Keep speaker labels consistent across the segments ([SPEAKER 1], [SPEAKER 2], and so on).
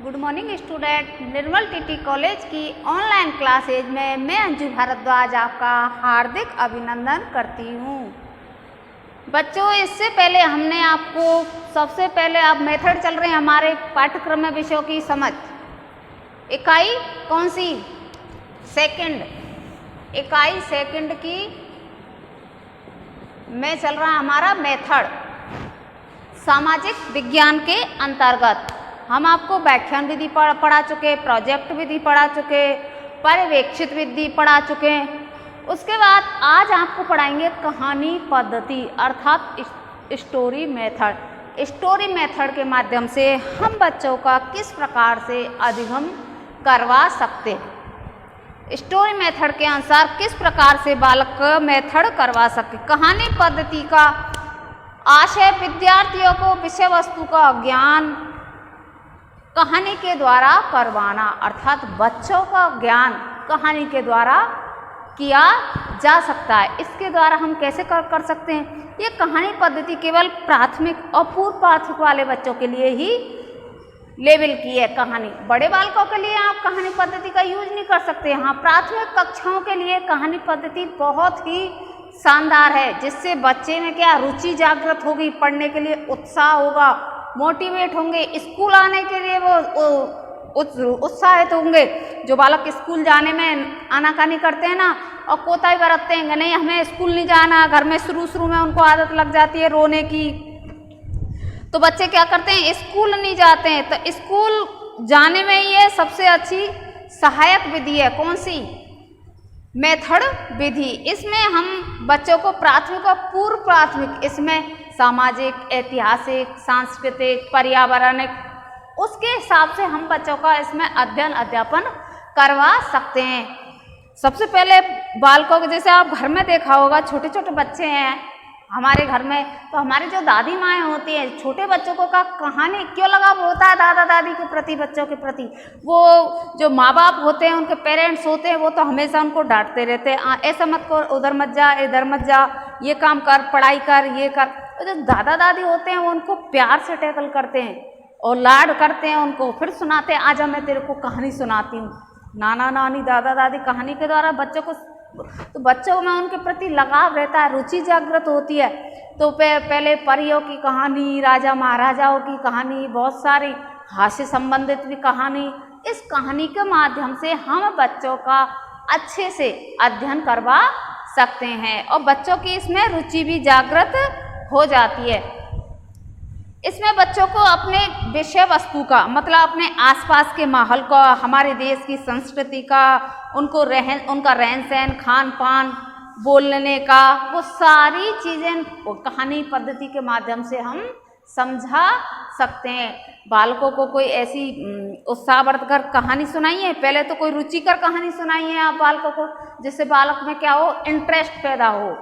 [SPEAKER 1] Good morning student. Nirmal TT college की online classes में मैं अंजू भारद्वाज आपका हार्दिक अभिनंदन करती हूँ। बच्चों, इससे पहले हमने आपको सबसे पहले अब मेथड चल रहे हैं हमारे पाठ्यक्रम में विषयों की समझ। इकाई कौन सी? सेकंड। इकाई सेकंड की में चल रहा हमारा मेथड। सामाजिक विज्ञान के अंतर्गत हम आपको व्याख्यान विधि पढ़ा चुके, प्रोजेक्ट विधि पढ़ा चुके, पर्यवेक्षित विधि पढ़ा चुके। उसके बाद आज आपको पढ़ाएंगे कहानी पद्धति अर्थात स्टोरी मेथड। स्टोरी मेथड के माध्यम से हम बच्चों का किस प्रकार से अधिगम करवा सकते हैं, स्टोरी मेथड के अनुसार किस प्रकार से बालक मेथड करवा सकते। कहानी पद्धति का आशय विद्यार्थियों को विषय वस्तु का ज्ञान कहानी के द्वारा करवाना, अर्थात बच्चों का ज्ञान कहानी के द्वारा किया जा सकता है। इसके द्वारा हम कैसे कर सकते हैं? ये कहानी पद्धति केवल प्राथमिक और पूर्व प्राथमिक वाले बच्चों के लिए ही लेवल की है। कहानी बड़े बालकों के लिए आप कहानी पद्धति का यूज नहीं कर सकते। हाँ, प्राथमिक कक्षाओं के लिए कहानी पद्धति बहुत ही शानदार है, जिससे बच्चे में क्या रुचि जागृत होगी, पढ़ने के लिए उत्साह होगा, मोटिवेट होंगे, स्कूल आने के लिए वो उत्साहित होंगे। जो बालक स्कूल जाने में आनाकानी करते हैं ना और कोताही बरतते हैं, नहीं हमें स्कूल नहीं जाना, घर में शुरू में उनको आदत लग जाती है रोने की, तो बच्चे क्या करते हैं? स्कूल नहीं जाते हैं। तो स्कूल जाने में ये सबसे अच्छी सहायक विधि है। कौन सी? मेथड विधि। इसमें हम बच्चों को प्राथमिक और पूर्व प्राथमिक, इसमें सामाजिक, ऐतिहासिक, सांस्कृतिक, पर्यावरणिक, उसके हिसाब से हम बच्चों का इसमें अध्ययन अध्यापन करवा सकते हैं। सबसे पहले बालकों को, जैसे आप घर में देखा होगा, छोटे छोटे बच्चे हैं हमारे घर में, तो हमारी जो दादी माएँ होती हैं, छोटे बच्चों को का कहानी क्यों लगाव होता है दादा दादी के प्रति, बच्चों के प्रति। वो जो माँ बाप होते हैं, उनके पेरेंट्स होते हैं, वो तो हमेशा उनको डांटते रहते हैं, ऐसा मत कर, उधर मत जा, इधर मत जा, ये काम कर, पढ़ाई कर, ये कर। तो जो दादा दादी होते हैं वो उनको प्यार से टैकल करते हैं और लाड करते हैं उनको, फिर सुनाते हैं, आजा मैं तेरे को कहानी सुनाती हूँ। नाना नानी दादा दादी कहानी के द्वारा बच्चों को, तो बच्चों में उनके प्रति लगाव रहता है, रुचि जागृत होती है। तो पहले परियों की कहानी, राजा महाराजाओं की कहानी, बहुत सारी हास्य संबंधित भी कहानी, इस कहानी के माध्यम से हम बच्चों का अच्छे से अध्ययन करवा सकते हैं और बच्चों की इसमें रुचि भी जागृत हो जाती है। इसमें बच्चों को अपने विषय वस्तु का, मतलब अपने आसपास के माहौल का, हमारे देश की संस्कृति का, उनका रहन सहन, खान पान, बोलने का, वो सारी चीज़ें कहानी पद्धति के माध्यम से हम समझा सकते हैं। बालकों को कोई ऐसी उत्साहवर्धक कहानी सुनाइए, पहले तो कोई रुचिकर कहानी सुनाइए आप बालकों को, जिससे बालक में क्या हो, इंटरेस्ट पैदा हो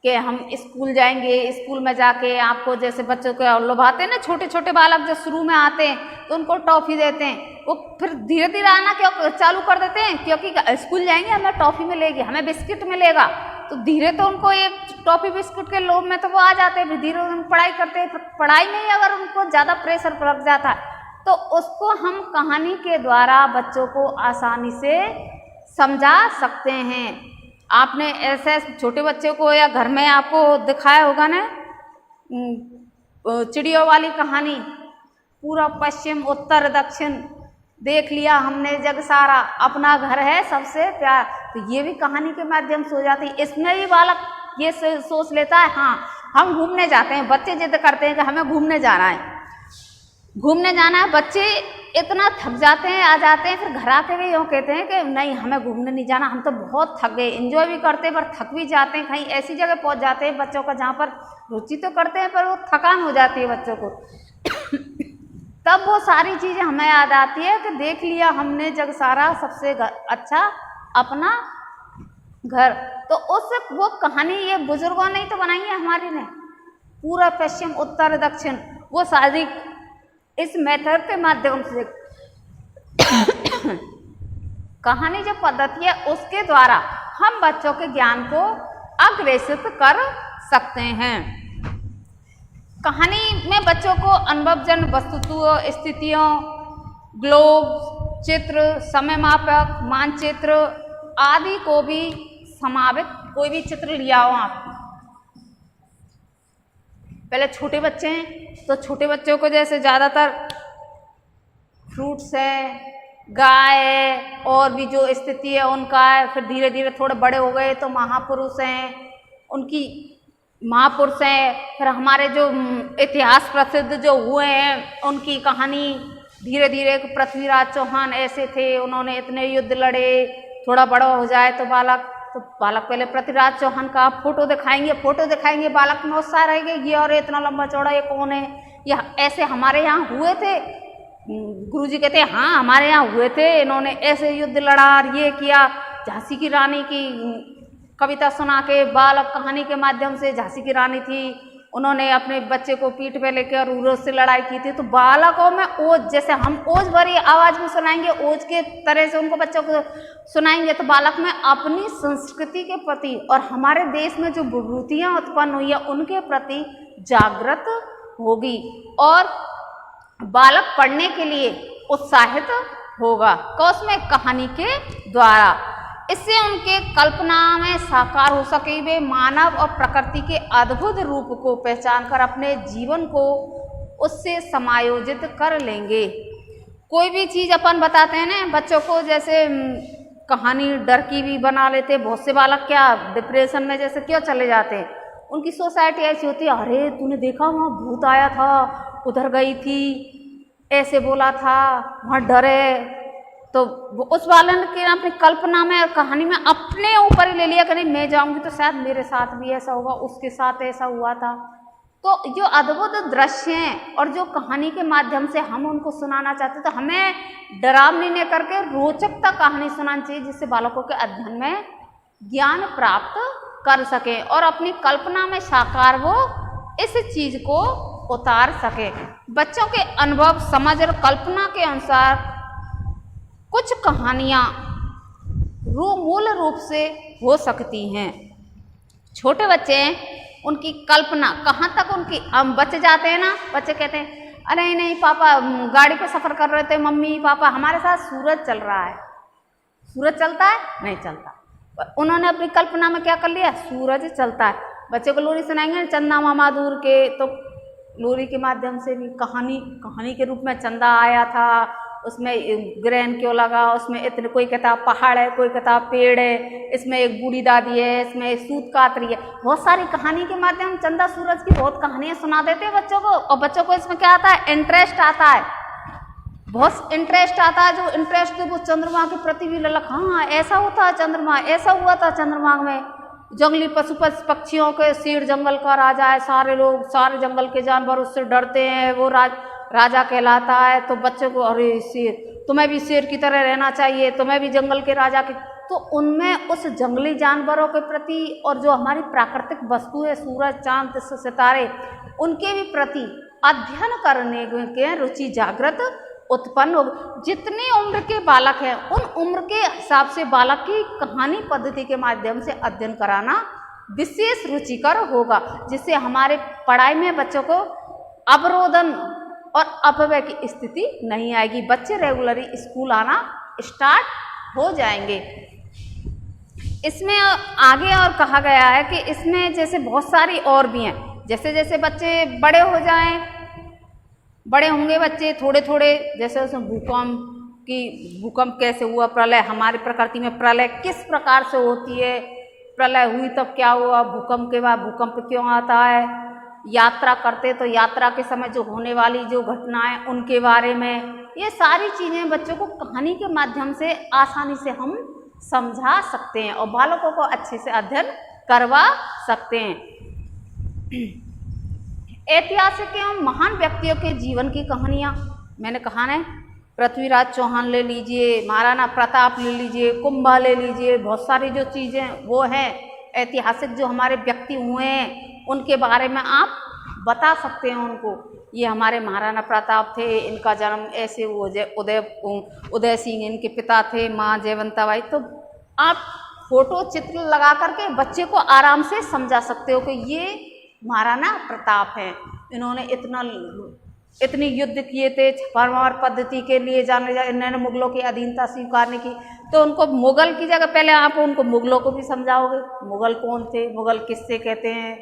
[SPEAKER 1] कि हम स्कूल जाएंगे, स्कूल में जाके आपको, जैसे बच्चों को लुभाते हैं ना, छोटे छोटे बालक जो शुरू में आते हैं तो उनको टॉफ़ी देते हैं, वो फिर धीरे धीरे आना क्यों चालू कर देते हैं, क्योंकि स्कूल जाएंगे हमें टॉफ़ी मिलेगी, हमें बिस्किट मिलेगा, तो धीरे तो उनको ये टॉफ़ी बिस्कुट के लोभ में तो वो आ जाते हैं, फिर धीरे उन पढ़ाई करते हैं, फिर पढ़ाई में ही अगर उनको ज़्यादा प्रेशर लग जाता है तो उसको हम कहानी के द्वारा बच्चों को आसानी से समझा सकते हैं। आपने ऐसे छोटे बच्चे को या घर में आपको दिखाया होगा ना, चिड़ियों वाली कहानी, पूरा पश्चिम उत्तर दक्षिण देख लिया हमने, जग सारा अपना घर है सबसे प्यार, तो ये भी कहानी के माध्यम से हो जाती है। इसमें भी बालक ये सोच लेता है, हाँ हम घूमने जाते हैं, बच्चे जिद करते हैं कि हमें घूमने जाना है, घूमने जाना है, बच्चे इतना थक जाते हैं, आ जाते हैं, फिर घर आके भी यूँ कहते हैं कि नहीं हमें घूमने नहीं जाना, हम तो बहुत थक गए। एंजॉय भी करते हैं पर थक भी जाते हैं, कहीं ऐसी जगह पहुंच जाते हैं बच्चों का जहाँ पर रुचि तो करते हैं पर वो थकान हो जाती है बच्चों को तब वो सारी चीज़ें हमें याद आती है कि देख लिया हमने जग सारा, सबसे अच्छा अपना घर। तो उस वो कहानी ये बुजुर्गों ने ही तो बनाई है हमारी ने, पूरा पश्चिम उत्तर दक्षिण, वो सारी इस मेथड के माध्यम से कहानी जो पद्धति है उसके द्वारा हम बच्चों के ज्ञान को अग्रेसित कर सकते हैं। कहानी में बच्चों को अनुभवजन्य वस्तुओं, स्थितियों, ग्लोब, चित्र, समय मापक, मानचित्र आदि को भी समावित, कोई भी चित्र लिया हो आप। पहले छोटे बच्चे हैं तो छोटे बच्चों को जैसे ज़्यादातर फ्रूट्स है, गाय है, और भी जो स्थिति है उनका है। फिर धीरे धीरे थोड़े बड़े हो गए तो महापुरुष हैं, उनकी महापुरुष हैं। फिर हमारे जो इतिहास प्रसिद्ध जो हुए हैं उनकी कहानी। धीरे धीरे पृथ्वीराज चौहान ऐसे थे, उन्होंने इतने युद्ध लड़े। थोड़ा बड़ा हो जाए तो बालक पहले पृथ्वीराज चौहान का फोटो दिखाएंगे, बालक में उत्साह रहेगा, ये और इतना लंबा चौड़ा ये कौन है, या ऐसे हमारे यहाँ हुए थे। गुरुजी कहते हैं हाँ हमारे यहाँ हुए थे, इन्होंने ऐसे युद्ध लड़ा, ये किया। झांसी की रानी की कविता सुना के, बालक कहानी के माध्यम से, झांसी की रानी थी, उन्होंने अपने बच्चे को पीठ पे लेकर और से लड़ाई की थी। तो बालकों में ओज, जैसे हम ओज भरी आवाज में सुनाएंगे, ओज के तरह से उनको बच्चों को सुनाएंगे, तो बालक में अपनी संस्कृति के प्रति और हमारे देश में जो विभूतियाँ उत्पन्न हुई है उनके प्रति जागृत होगी और बालक पढ़ने के लिए उत्साहित होगा। कौश में कहानी के द्वारा, इससे उनके कल्पना में साकार हो सके, वे मानव और प्रकृति के अद्भुत रूप को पहचान कर अपने जीवन को उससे समायोजित कर लेंगे। कोई भी चीज़ अपन बताते हैं ना बच्चों को, जैसे कहानी डर की भी बना लेते। बहुत से बालक क्या डिप्रेशन में जैसे क्यों चले जाते हैं, उनकी सोसाइटी ऐसी होती है, अरे तूने देखा वहाँ भूत आया था, उधर गई थी, ऐसे बोला था, वहाँ डरे। तो उस बालन के अपनी कल्पना में और कहानी में अपने ऊपर ही ले लिया कि नहीं मैं जाऊंगी तो शायद मेरे साथ भी ऐसा होगा, उसके साथ ऐसा हुआ था। तो जो अद्भुत दृश्य हैं और जो कहानी के माध्यम से हम उनको सुनाना चाहते हैं, तो हमें डरावनी न करके रोचकता कहानी सुनानी चाहिए, जिससे बालकों के अध्ययन में ज्ञान प्राप्त कर सके और अपनी कल्पना में साकार वो इस चीज को उतार सके। बच्चों के अनुभव, समझ और कल्पना के अनुसार कुछ कहानियाँ मूल रूप से हो सकती हैं। छोटे बच्चे हैं, उनकी कल्पना कहाँ तक उनकी, हम बच्चे जाते हैं ना, बच्चे कहते हैं अरे नहीं पापा गाड़ी पे सफ़र कर रहे थे, मम्मी पापा हमारे साथ सूरज चल रहा है। सूरज चलता है? नहीं चलता। उन्होंने अपनी कल्पना में क्या कर लिया, सूरज चलता है। बच्चे को लोरी सुनाएंगे चंदा मामा दूर के, तो लोरी के माध्यम से भी कहानी के रूप में चंदा आया था, उसमें ग्रहण क्यों लगा, उसमें इतने, कोई कहता पहाड़ है, कोई कहता पेड़ है, इसमें एक बूढ़ी दादी है, इसमें एक सूत कात रही है। बहुत सारी कहानी के माध्यम चंदा सूरज की बहुत कहानियाँ सुना देते हैं बच्चों को, और बच्चों को इसमें क्या आता है, इंटरेस्ट आता है, बहुत इंटरेस्ट आता है। जो इंटरेस्ट वो चंद्रमा के प्रति भी ललक, हाँ ऐसा होता है चंद्रमा, ऐसा हुआ था चंद्रमा में। जंगली पशु पक्षियों के, शेर जंगल का राजा है, सारे लोग, सारे जंगल के जानवर उससे डरते हैं, वो राजा कहलाता है। तो बच्चों को अरे शेर, तुम्हें भी शेर की तरह रहना चाहिए, तुम्हें भी जंगल के राजा के, तो उनमें उस जंगली जानवरों के प्रति और जो हमारी प्राकृतिक वस्तु है, सूरज चांद सितारे, उनके भी प्रति अध्ययन करने के रुचि जागृत उत्पन्न हो। जितनी उम्र के बालक हैं उन उम्र के हिसाब से बालक की कहानी पद्धति के माध्यम से अध्ययन कराना विशेष रुचिकर होगा, जिससे हमारे पढ़ाई में बच्चों को अवरोधन और अपव्यय की स्थिति नहीं आएगी। बच्चे रेगुलरली स्कूल आना स्टार्ट हो जाएंगे। इसमें आगे और कहा गया है कि इसमें जैसे बहुत सारी और भी हैं, जैसे जैसे बच्चे बड़े हो जाएं, बड़े होंगे बच्चे थोड़े थोड़े, जैसे उसमें भूकंप कैसे हुआ, प्रलय, हमारी प्रकृति में प्रलय किस प्रकार से होती है, प्रलय हुई तब क्या हुआ, भूकंप के बाद भूकंप क्यों आता है, यात्रा करते तो यात्रा के समय जो होने वाली जो घटनाएं उनके बारे में, ये सारी चीज़ें बच्चों को कहानी के माध्यम से आसानी से हम समझा सकते हैं और बालकों को अच्छे से अध्ययन करवा सकते हैं। ऐतिहासिक एवं महान व्यक्तियों के जीवन की कहानियाँ, मैंने कहा ना, पृथ्वीराज चौहान ले लीजिए, महाराणा प्रताप ले लीजिए, कुंभा ले लीजिए, बहुत सारी जो चीज़ें वो हैं ऐतिहासिक जो हमारे व्यक्ति हुए हैं उनके बारे में आप बता सकते हैं उनको। ये हमारे महाराणा प्रताप थे, इनका जन्म ऐसे उदय सिंह इनके पिता थे, माँ जयवंताबाई। तो आप फोटो चित्र लगा करके बच्चे को आराम से समझा सकते हो कि ये महाराणा प्रताप हैं। इन्होंने इतनी युद्ध किए थे, परमार पद्धति के लिए जाने इन्होंने मुगलों की अधीनता स्वीकारने की। तो उनको मुगल की जगह पहले आप उनको मुगलों को भी समझाओगे, मुगल कौन थे, मुगल किससे कहते हैं,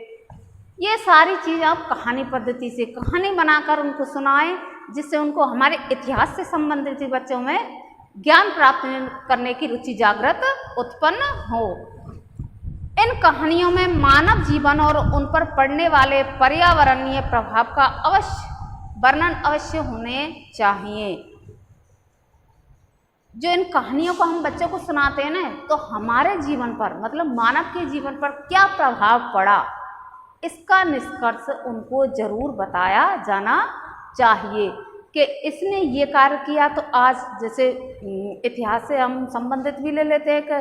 [SPEAKER 1] ये सारी चीज़ आप कहानी पद्धति से कहानी बनाकर उनको सुनाएं, जिससे उनको हमारे इतिहास से संबंधित बच्चों में ज्ञान प्राप्त करने की रुचि जागृत उत्पन्न हो। इन कहानियों में मानव जीवन और उन पर पड़ने वाले पर्यावरणीय प्रभाव का वर्णन अवश्य होने चाहिए। जो इन कहानियों को हम बच्चों को सुनाते हैं ना, तो हमारे जीवन पर मतलब मानव के जीवन पर क्या प्रभाव पड़ा, इसका निष्कर्ष उनको जरूर बताया जाना चाहिए कि इसने ये कार्य किया। तो आज जैसे इतिहास से हम संबंधित भी ले लेते हैं कि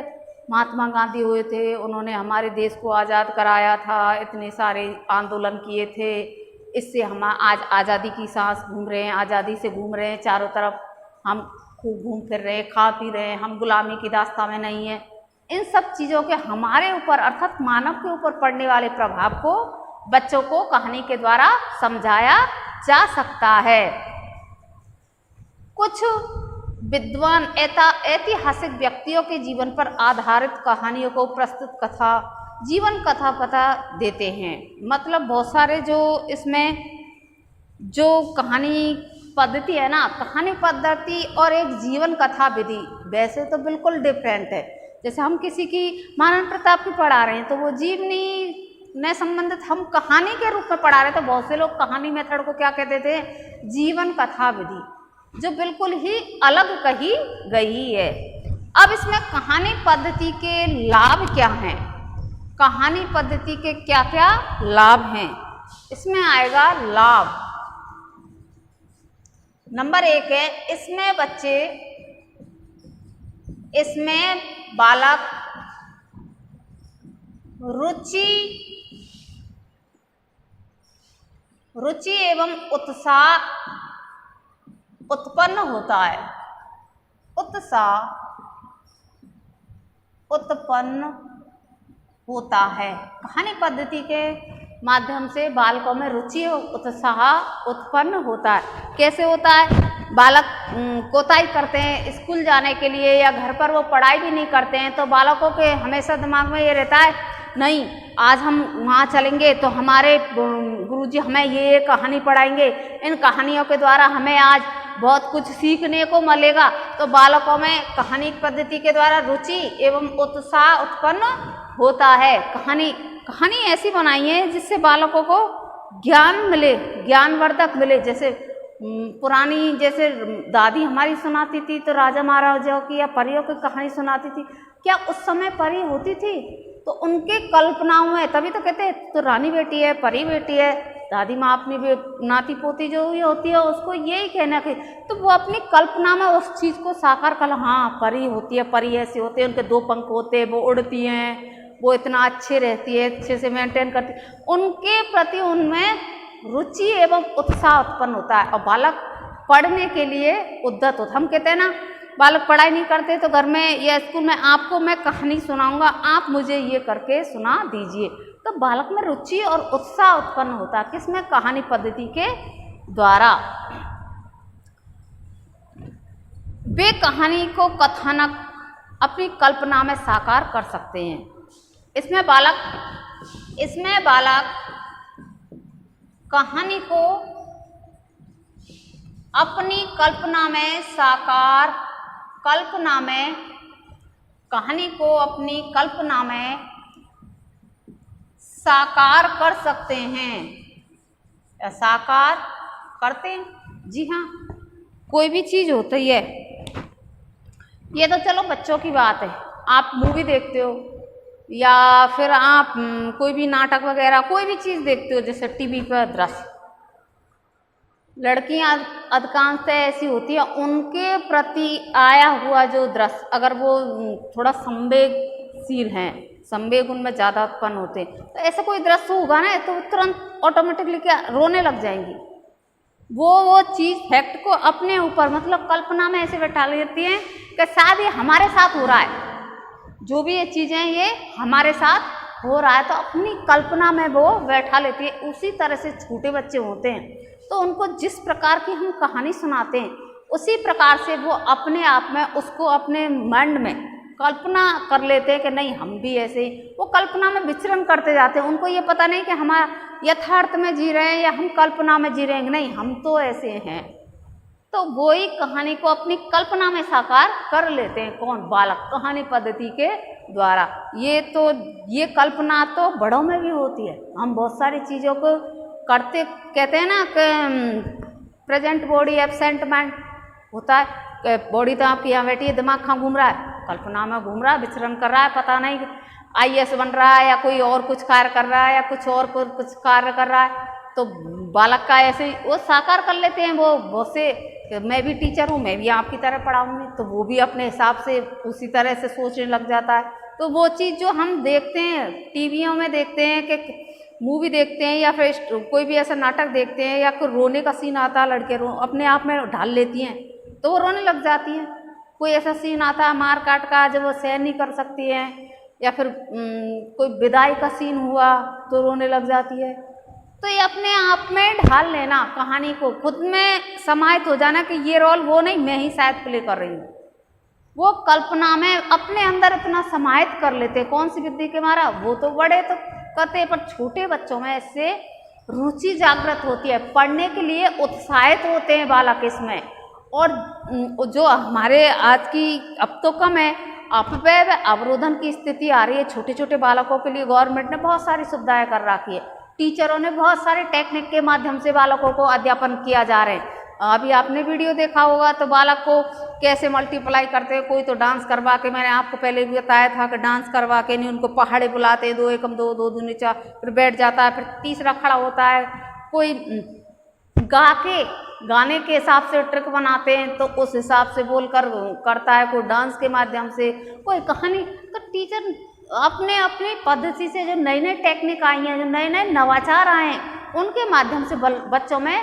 [SPEAKER 1] महात्मा गांधी हुए थे, उन्होंने हमारे देश को आज़ाद कराया था, इतने सारे आंदोलन किए थे, इससे हम आज आज़ादी की सांस घूम रहे हैं, आज़ादी से घूम रहे हैं, चारों तरफ हम खूब घूम फिर रहे हैं, खा पी रहे हैं, हम गुलामी की दास्ता में नहीं हैं। इन सब चीज़ों के हमारे ऊपर अर्थात मानव के ऊपर पड़ने वाले प्रभाव को बच्चों को कहानी के द्वारा समझाया जा सकता है। कुछ विद्वान ऐतिहासिक व्यक्तियों के जीवन पर आधारित कहानियों को प्रस्तुत कथा, जीवन कथा पता देते हैं। मतलब बहुत सारे जो इसमें जो कहानी पद्धति है ना, कहानी पद्धति और एक जीवन कथा विधि वैसे तो बिल्कुल डिफरेंट है। जैसे हम किसी की महाराणा प्रताप की पढ़ा रहे हैं तो वो जीवनी ने संबंधित हम कहानी के रूप में पढ़ा रहे थे। बहुत से लोग कहानी मेथड को क्या कहते थे, जीवन कथा विधि, जो बिल्कुल ही अलग कही गई है। अब इसमें कहानी पद्धति के लाभ क्या हैं, कहानी पद्धति के क्या क्या लाभ हैं, इसमें आएगा लाभ। नंबर 1 है, इसमें बालक रुचि एवं उत्साह उत्पन्न होता है, उत्साह उत्पन्न होता है। कहानी पद्धति के माध्यम से बालकों में रुचि और उत्साह उत्पन्न होता है। कैसे होता है, बालक कोताही करते हैं स्कूल जाने के लिए या घर पर वो पढ़ाई भी नहीं करते हैं, तो बालकों के हमेशा दिमाग में ये रहता है, नहीं आज हम वहाँ चलेंगे तो हमारे गुरुजी हमें ये कहानी पढ़ाएंगे, इन कहानियों के द्वारा हमें आज बहुत कुछ सीखने को मिलेगा। तो बालकों में कहानी पद्धति के द्वारा रुचि एवं उत्साह उत्पन्न होता है। कहानी ऐसी बनाई है जिससे बालकों को ज्ञान मिले, ज्ञानवर्धक मिले। जैसे पुरानी जैसे दादी हमारी सुनाती थी तो राजा महाराजाओं की या परियों की कहानी सुनाती थी, क्या उस समय परी होती थी? तो उनके कल्पनाओं में, तभी तो कहते हैं तो रानी बेटी है, परी बेटी है। दादी माँ अपनी नाती पोती जो भी होती है उसको यही कहना कि तो वो अपनी कल्पना में उस चीज़ को साकार कर, हाँ परी होती है, परी ऐसे होते हैं, उनके 2 पंख होते हैं, वो उड़ती हैं, वो इतना अच्छे रहती है, अच्छे से मेंटेन करती है, उनके प्रति उनमें रुचि एवं उत्साह उत्पन्न होता है और बालक पढ़ने के लिए उद्यत होता है। हम कहते हैं ना बालक पढ़ाई नहीं करते तो घर में या स्कूल में आपको मैं कहानी सुनाऊंगा, आप मुझे ये करके सुना दीजिए, तो बालक में रुचि और उत्साह उत्पन्न होता है। किसमें? कहानी पद्धति के द्वारा। वे कहानी को कथानक अपनी कल्पना में साकार कर सकते हैं। इसमें बालक कहानी को अपनी कल्पना में साकार कर सकते हैं। साकार करते हैं, जी हाँ, कोई भी चीज़ होती है। ये तो चलो बच्चों की बात है, आप मूवी देखते हो या फिर आप कोई भी नाटक वगैरह कोई भी चीज़ देखते हो, जैसे टीवी पर दृश्य, लड़कियां अधिकांशतः ऐसी होती है, उनके प्रति आया हुआ जो दृश्य अगर वो थोड़ा संवेगशील हैं, संवेग उनमें ज़्यादा उत्पन्न होते हैं, तो ऐसा कोई दृश्य होगा ना तो तुरंत ऑटोमेटिकली क्या रोने लग जाएंगी। वो चीज़ फैक्ट को अपने ऊपर मतलब कल्पना में ऐसे बैठा लेती हैं कि शायद ये हमारे साथ हो रहा है, जो भी ये चीज़ें ये हमारे साथ हो रहा है तो अपनी कल्पना में वो बैठा लेती है। उसी तरह से छोटे बच्चे होते हैं तो उनको जिस प्रकार की हम कहानी सुनाते हैं उसी प्रकार से वो अपने आप में उसको अपने मन में कल्पना कर लेते हैं कि नहीं हम भी ऐसे ही, वो कल्पना में विचरण करते जाते हैं। उनको ये पता नहीं कि हमारा यथार्थ में जी रहे हैं या हम कल्पना में जी रहे हैं, नहीं हम तो ऐसे हैं। तो वो ही कहानी को अपनी कल्पना में साकार कर लेते हैं। कौन? बालक, कहानी पद्धति के द्वारा। ये कल्पना तो बड़ों में भी होती है। हम बहुत सारी चीज़ों को करते, कहते हैं ना कि प्रेजेंट बॉडी एब्सेंट माइंड होता है। बॉडी तो आपकी यहाँ बैठी है, दिमाग कहाँ घूम रहा है? कल्पना में घूम रहा है, विचरण कर रहा है, पता नहीं IAS बन रहा है या कोई और कुछ कार्य कर रहा है या कुछ कार्य कर रहा है। तो बालक का ऐसे वो साकार कर लेते हैं। वो बहुत से, मैं भी टीचर हूँ, मैं भी आपकी तरह पढ़ाऊँगी, तो वो भी अपने हिसाब से उसी तरह से सोचने लग जाता है। तो वो चीज़ जो हम देखते हैं, टीवियों में देखते हैं कि मूवी देखते हैं या फिर कोई भी ऐसा नाटक देखते हैं या कोई रोने का सीन आता है, लड़के अपने आप में ढाल लेती हैं तो वो रोने लग जाती हैं। कोई ऐसा सीन आता है मार काट का जब वो सहन नहीं कर सकती हैं, या फिर कोई विदाई का सीन हुआ तो रोने लग जाती है। तो ये अपने आप में ढाल लेना, कहानी को खुद में समाहित हो जाना कि ये रोल वो नहीं, मैं ही शायद प्ले कर रही हूँ। वो कल्पना में अपने अंदर इतना समाहित कर लेते। कौन सी विधि के मारा? वो तो बड़े तो करते, पर छोटे बच्चों में इससे रुचि जागृत होती है, पढ़ने के लिए उत्साहित होते हैं बालक इसमें। और जो हमारे आज की, अब तो कम है, अपव्यय व अवरोधन की स्थिति आ रही है छोटे छोटे बालकों के लिए। गवर्नमेंट ने बहुत सारी सुविधाएं कर रखी है, टीचरों ने बहुत सारे टेक्निक के माध्यम से बालकों को अध्यापन किया जा रहे हैं। अभी आपने वीडियो देखा होगा तो बालक को कैसे मल्टीप्लाई करते हैं। कोई तो डांस करवा के, मैंने आपको पहले भी बताया था कि डांस करवा के नहीं, उनको पहाड़े बुलाते हैं, 2 एकम 2 2 दूनी 4, फिर बैठ जाता है, फिर तीसरा खड़ा होता है। कोई गाने के हिसाब से ट्रिक बनाते हैं तो उस हिसाब से बोलकर करता है, कोई डांस के माध्यम से, कोई कहानी। तो टीचर अपने अपनी पद्धति से जो नई नई टेक्निक आई हैं, जो नए नए नवाचार आए हैं, उनके माध्यम से बच्चों में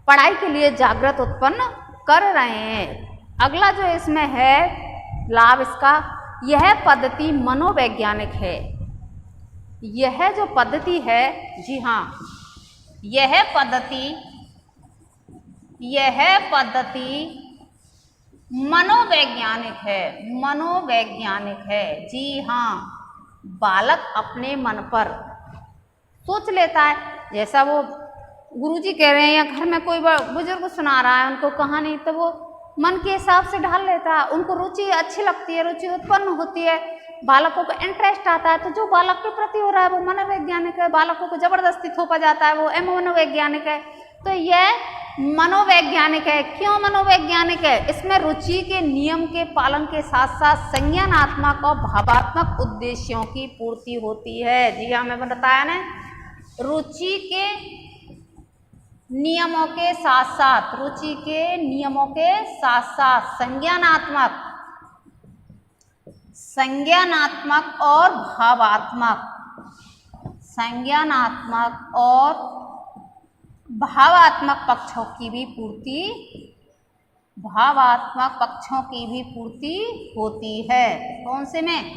[SPEAKER 1] पढ़ाई के लिए जागृत उत्पन्न कर रहे हैं। अगला जो इसमें है लाभ इसका, यह पद्धति मनोवैज्ञानिक है। यह जो पद्धति है, जी हाँ, यह पद्धति मनोवैज्ञानिक है। मनोवैज्ञानिक है, जी हाँ। बालक अपने मन पर सोच लेता है, जैसा वो गुरुजी कह रहे हैं या घर में कोई बुजुर्ग सुना रहा है उनको कहानी, तो वो मन के हिसाब से ढाल लेता है। उनको रुचि अच्छी लगती है, रुचि उत्पन्न होती है, बालकों को इंटरेस्ट आता है। तो जो बालक के प्रति हो रहा है वो मनोवैज्ञानिक है। बालकों को जबरदस्ती थोपा जाता है, वो मनोवैज्ञानिक है। तो यह मनोवैज्ञानिक है। क्यों मनोवैज्ञानिक है? इसमें रुचि के नियम के पालन के साथ साथ संज्ञानात्मक और भावात्मक उद्देश्यों की पूर्ति होती है। जी हाँ, मैंने बताया ना, रुचि के नियमों के साथ साथ, रुचि के नियमों के साथ साथ संज्ञानात्मक और भावात्मक पक्षों की भी पूर्ति होती है। कौन से में?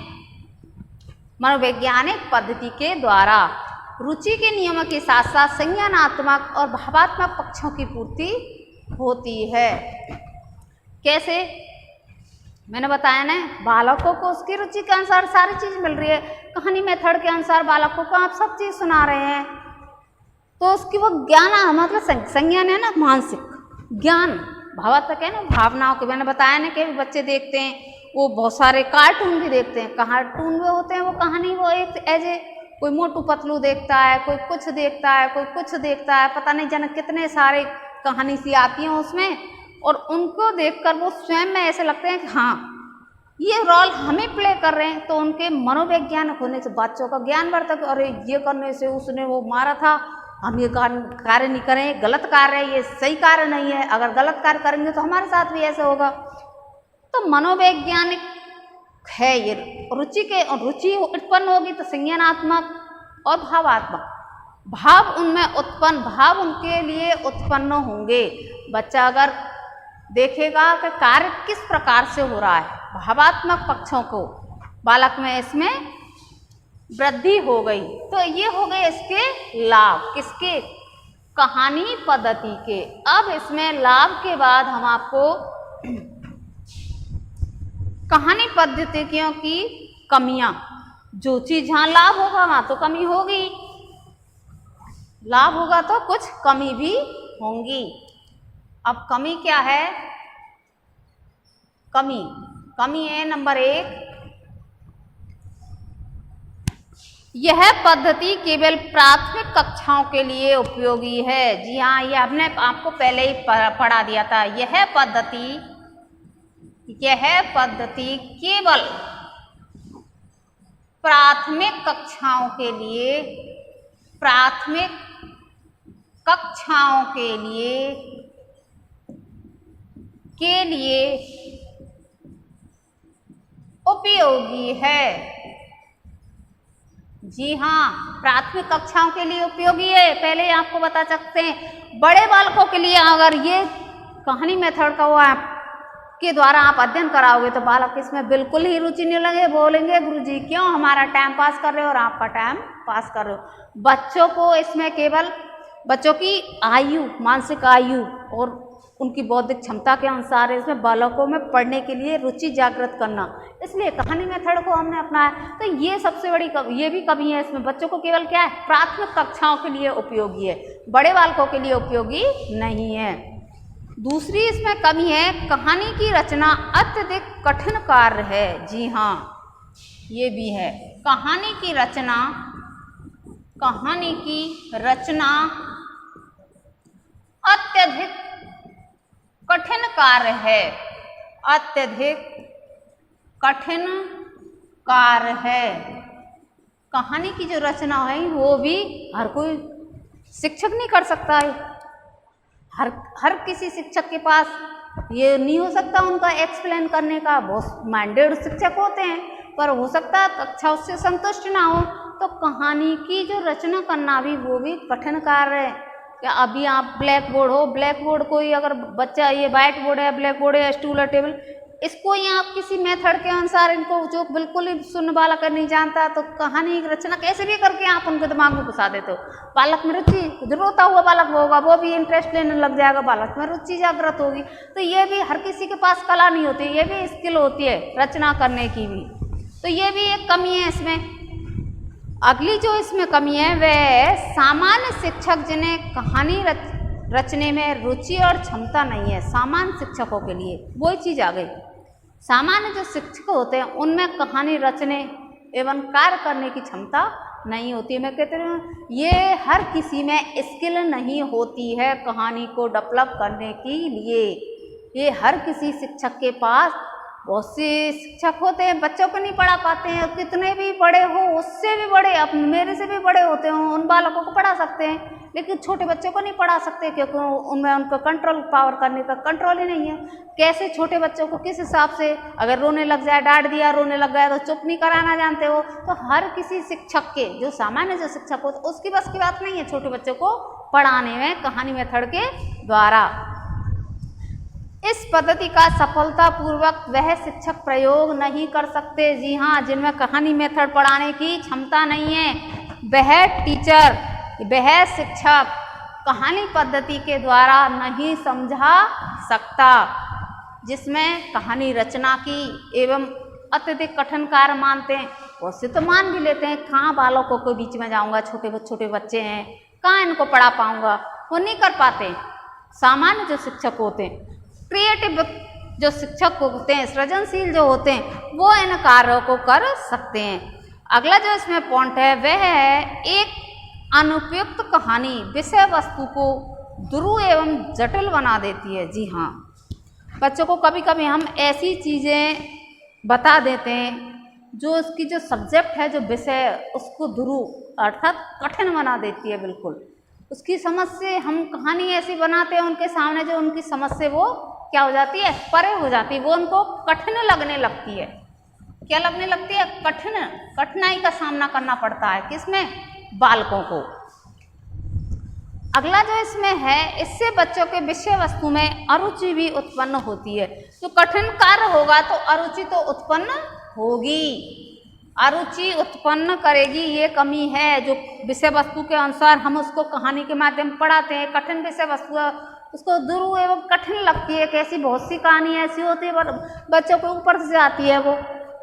[SPEAKER 1] मनोवैज्ञानिक पद्धति के द्वारा रुचि के नियमों के साथ साथ संज्ञानात्मक और भावात्मक पक्षों की पूर्ति होती है। कैसे? मैंने बताया ना, बालकों को उसकी रुचि के अनुसार सारी चीज़ मिल रही है। कहानी मेथड के अनुसार बालकों को आप सब चीज़ सुना रहे हैं, तो उसकी वो ज्ञान, मतलब संज्ञान है ना, मानसिक ज्ञान, भावात्मक है ना, भावनाओं के। मैंने बताया ना कि बच्चे देखते हैं, वो बहुत सारे कार्टून भी देखते हैं। कार्टून में होते हैं वो कहानी, वो एक ऐसे कोई मोटू पतलू देखता है, कोई कुछ देखता है, कोई कुछ देखता है, पता नहीं जाने कितने सारे कहानी सी आती हैं उसमें। और उनको देखकर वो स्वयं में ऐसे लगते हैं कि हाँ ये रोल हमें प्ले कर रहे हैं। तो उनके मनोवैज्ञानिक होने से बच्चों का ज्ञान बढ़ता है। अरे ये करने से उसने वो मारा था, हम ये कार्य नहीं करें, गलत कार्य है, ये सही कार्य नहीं है, अगर गलत कार्य करेंगे तो हमारे साथ भी ऐसा होगा। तो मनोवैज्ञानिक है ये। रुचि उत्पन्न होगी तो संज्ञानात्मक और भावात्मक भाव उनके लिए उत्पन्न होंगे। बच्चा अगर देखेगा कि कार्य किस प्रकार से हो रहा है, भावात्मक पक्षों को बालक में इसमें वृद्धि हो गई। तो ये हो गए इसके लाभ, किसके? कहानी पद्धति के। अब इसमें लाभ के बाद हम आपको कहानी पद्धतियों की कमियां, जो चीज जहां लाभ होगा वहां तो कमी होगी, लाभ होगा तो कुछ कमी भी होंगी। अब कमी क्या है? कमी है नंबर 1, यह पद्धति केवल प्राथमिक कक्षाओं के लिए उपयोगी है। जी हाँ, ये हमने आपको पहले ही पढ़ा दिया था। यह पद्धति केवल प्राथमिक कक्षाओं के लिए उपयोगी है। जी हाँ, प्राथमिक कक्षाओं के लिए उपयोगी है। पहले आपको बता सकते हैं, बड़े बालकों के लिए अगर ये कहानी मेथड का वो के द्वारा आप अध्ययन कराओगे तो बालक इसमें बिल्कुल ही रुचि नहीं लगे, बोलेंगे गुरुजी क्यों हमारा टाइम पास कर रहे हो और आपका टाइम पास कर रहे हो। बच्चों को इसमें केवल बच्चों की आयु, मानसिक आयु और उनकी बौद्धिक क्षमता के अनुसार इसमें बालकों में पढ़ने के लिए रुचि जागृत करना, इसलिए कहानी मेथड को हमने अपनाया। तो ये सबसे बड़ी ये भी कमी है इसमें, बच्चों को केवल क्या है, प्राथमिक कक्षाओं के लिए उपयोगी है, बड़े बालकों के लिए उपयोगी नहीं है। दूसरी इसमें कमी है, कहानी की रचना अत्यधिक कठिन कार्य है। जी हाँ, ये भी है, कहानी की रचना अत्यधिक कठिन कार्य है, कहानी की जो रचना है वो भी हर कोई शिक्षक नहीं कर सकता है। हर किसी शिक्षक के पास ये नहीं हो सकता उनका एक्सप्लेन करने का, बहुत माइंडेड शिक्षक होते हैं, पर हो सकता है कक्षा उससे संतुष्ट ना हो। तो कहानी की जो रचना करना भी वो भी कठिन कार्य है। क्या अभी आप ब्लैक बोर्ड हो, ब्लैक बोर्ड कोई अगर बच्चा, ये व्हाइट बोर्ड है, ब्लैक बोर्ड है, स्टूल है, टेबल, इसको ही आप किसी मेथड के अनुसार इनको जो बिल्कुल ही सुनने वाला कर नहीं जानता, तो कहानी की रचना कैसे भी करके आप उनके दिमाग में घुसा देते हो। बालक में रुचि, रोता हुआ बालक होगा वो भी इंटरेस्ट लेने लग जाएगा, बालक में रुचि जागृत होगी। तो ये भी हर किसी के पास कला नहीं होती, ये भी स्किल होती है रचना करने की भी। तो ये भी एक कमी है इसमें। अगली जो इसमें कमी है वह सामान्य शिक्षक जिन्हें कहानी रचने में रुचि और क्षमता नहीं है, सामान्य शिक्षकों के लिए वही चीज़ आ गई। सामान्य जो शिक्षक होते हैं उनमें कहानी रचने एवं कार्य करने की क्षमता नहीं होती है। मैं कहती हूँ ये हर किसी में स्किल नहीं होती है कहानी को डेवलप करने के लिए। ये हर किसी शिक्षक के पास, बहुत से शिक्षक होते हैं बच्चों को नहीं पढ़ा पाते हैं, कितने भी बड़े हो, उससे भी बड़े, अब मेरे से भी बड़े होते हो, उन बालकों को पढ़ा सकते हैं, लेकिन छोटे बच्चों को नहीं पढ़ा सकते क्योंकि उनमें उनको कंट्रोल पावर करने का कंट्रोल ही नहीं है। कैसे छोटे बच्चों को किस हिसाब से, अगर रोने लग जाए, डांट दिया, रोने लग गया तो चुप नहीं कराना जानते हो। तो हर किसी शिक्षक के, जो सामान्य जो शिक्षक हो, तो उसकी बस की बात नहीं है छोटे बच्चों को पढ़ाने में कहानी मेथड के द्वारा। इस पद्धति का सफलतापूर्वक वह शिक्षक प्रयोग नहीं कर सकते। जी हाँ, जिनमें कहानी मेथड पढ़ाने की क्षमता नहीं है, वह टीचर, वह शिक्षक कहानी पद्धति के द्वारा नहीं समझा सकता, जिसमें कहानी रचना की एवं अत्यधिक कठिन कार्य मानते हैं। बहुत से तो मान भी लेते हैं, कहाँ बालकों के बीच में जाऊँगा, छोटे बच्चे हैं, कहाँ इनको पढ़ा पाऊँगा, वो नहीं कर पाते। सामान्य जो शिक्षक होते हैं, क्रिएटिव जो शिक्षक होते हैं, सृजनशील जो होते हैं, वो इन कार्यों को कर सकते हैं। अगला जो इसमें पॉइंट है वह है, एक अनुपयुक्त कहानी विषय वस्तु को दुरु एवं जटिल बना देती है। जी हाँ, बच्चों को कभी कभी हम ऐसी चीज़ें बता देते हैं जो उसकी जो सब्जेक्ट है, जो विषय, उसको दुरु अर्थात कठिन बना देती है। बिल्कुल उसकी समझ से हम कहानी ऐसी बनाते हैं उनके सामने, जो उनकी समझ से वो क्या हो जाती है, परे हो जाती है, वो उनको कठिन लगने लगती है। क्या लगने लगती है? कठिनाई का सामना करना पड़ता है, किसमें? बालकों को। अगला जो इसमें है, इससे बच्चों के विषय वस्तु में अरुचि भी उत्पन्न होती है। तो कठिन कार्य होगा तो अरुचि तो उत्पन्न होगी। अरुचि उत्पन्न करेगी, ये कमी है। जो विषय वस्तु के अनुसार हम उसको कहानी के माध्यम पढ़ाते हैं, कठिन विषय वस्तु उसको दुरु एवं कठिन लगती है। कैसी बहुत सी कहानी ऐसी होती है बच्चों के ऊपर से आती है वो,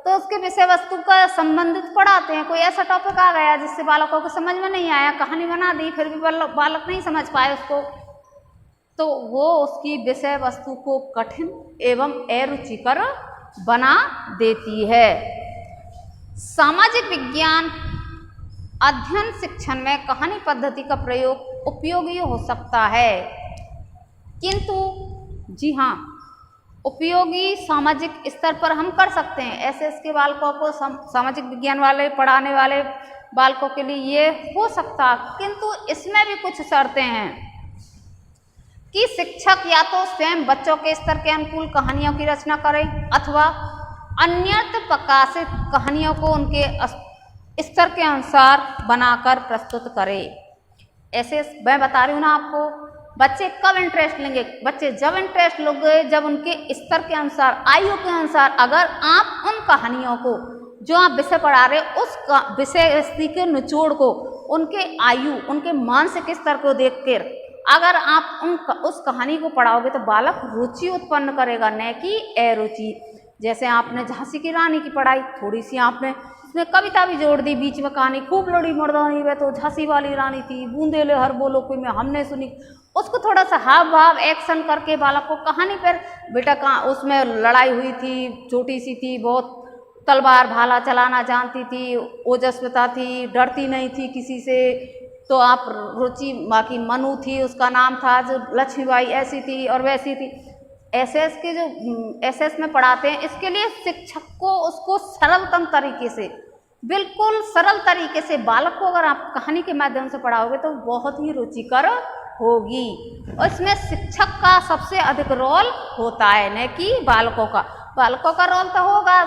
[SPEAKER 1] तो उसके विषय वस्तु का संबंधित पढ़ाते हैं। कोई ऐसा टॉपिक आ गया जिससे बालकों को समझ में नहीं आया, कहानी बना दी फिर भी बालक नहीं समझ पाए उसको, तो वो उसकी विषय वस्तु को कठिन एवं अरुचिकर बना देती है। सामाजिक विज्ञान अध्ययन शिक्षण में कहानी पद्धति का प्रयोग उपयोगी हो सकता है, किंतु जी हाँ, उपयोगी सामाजिक स्तर पर हम कर सकते हैं। एसएस के बालकों को सामाजिक विज्ञान वाले पढ़ाने वाले बालकों के लिए ये हो सकता, किंतु इसमें भी कुछ शर्तें हैं कि शिक्षक या तो स्वयं बच्चों के स्तर के अनुकूल कहानियों की रचना करें अथवा अन्यत्र प्रकाशित कहानियों को उनके स्तर के अनुसार बनाकर प्रस्तुत करें। ऐसे मैं बता रही हूँ ना आपको, बच्चे कब इंटरेस्ट लेंगे? बच्चे जब इंटरेस्ट लोगे जब उनके स्तर के अनुसार, आयु के अनुसार, अगर आप उन कहानियों को जो आप विषय पढ़ा रहे उस विषय वस्तु के निचोड़ को उनके आयु, उनके मानसिक स्तर को देखकर अगर आप उस कहानी को पढ़ाओगे तो बालक रुचि उत्पन्न करेगा, न कि अरुचि। जैसे आपने झांसी की रानी की पढ़ाई, थोड़ी सी आपने उसमें कविता भी जोड़ दी बीच में, कहानी खूब लड़ी मर्दानी वे तो झांसी वाली रानी थी, बूंदेले हर बोलो कोई में हमने सुनी, उसको थोड़ा सा हाव भाव एक्शन करके बालक को कहानी पर, बेटा कहाँ उसमें लड़ाई हुई थी, छोटी सी थी, बहुत तलवार भाला चलाना जानती थी, ओजस्विता थी, डरती नहीं थी किसी से, तो आप रुचि बाकी मनु थी उसका नाम था, जो लक्ष्मीबाई ऐसी थी और वैसी थी। एसएस के जो एसएस में पढ़ाते हैं, इसके लिए शिक्षक को उसको सरलतम तरीके से, बिल्कुल सरल तरीके से बालक को अगर आप कहानी के माध्यम से पढ़ाओगे तो बहुत ही रुचिकर होगी। और इसमें शिक्षक का सबसे अधिक रोल होता है, न कि बालकों का। बालकों का रोल तो होगा